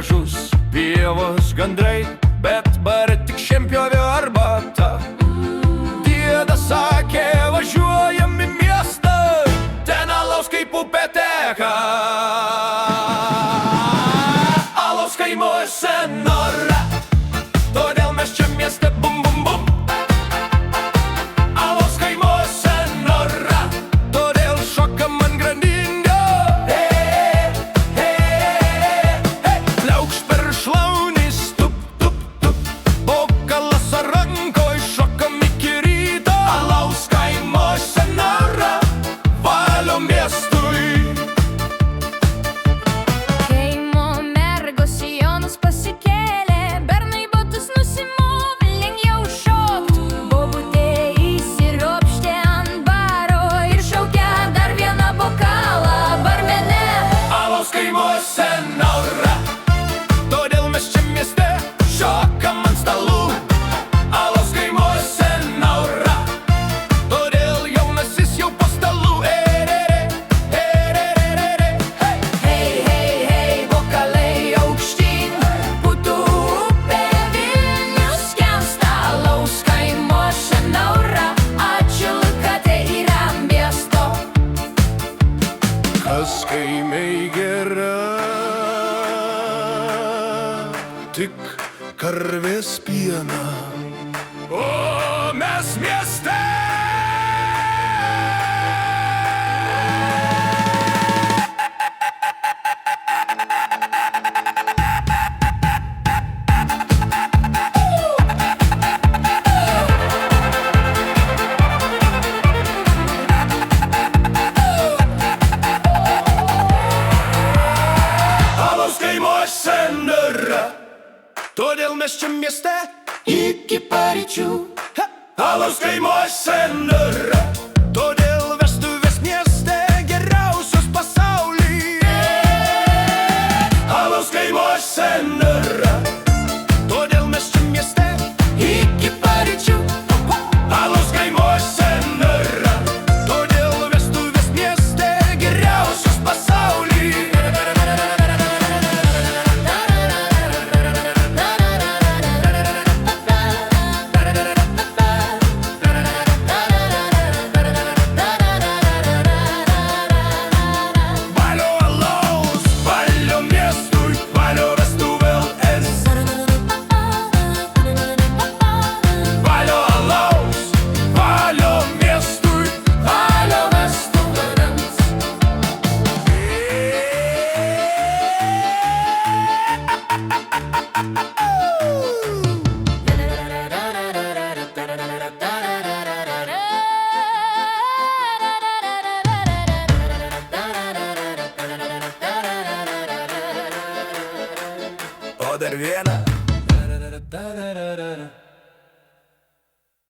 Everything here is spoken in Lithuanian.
gražus, pievos gandrai, bet bare tik šienpjovio arbata. Diedas sakė, važiuojam į miestą, ten alaus kaip upė teka. Alaus kaimuose nora, todėl mes čia mieste bum bum bum. Alaus kaimuose nora, todėl šokam ant grandinio. Pliaukšt per šlaunis, tup, tup, tup, bokalas rankoj, šokam iki ryto. Alaus kaimuose nora, valio miestui. Kaimo mergos sijonus pasikėlė, bernai batus nusimovė, lengviau šokt. Bobutė įsiropštė ant baro ir šaukė dar vieną bokalą barmene. Alaus kaimuose nora, todėl mes čia mieste šokam ant stalų. Alaus kaimuose nora, todėl jaunasis jau po stalų. Hei, hei, hei, bokalai aukštyn, putų upė Vilnius skęsta. Alaus kaimuose nora, atšilkate yra miesto. Kas kaimei gera, tik karvės pieną, o mes mieste. Alaus kaimuose nora, todėl mes čia mieste iki paryčių. Alaus kaimuose nora, todėl vestuvės mieste geriausios pasaulyje. Alaus kaimuose nora, todėl mes čia mieste iki paryčių. Alaus kaimuose nora, todėl vestuvės mieste geriausios pasaulyje. Valio alaus, valio miestui, valio vestuvėls. Valio alaus, valio miestui, valio vestuvėms. O dar vieną.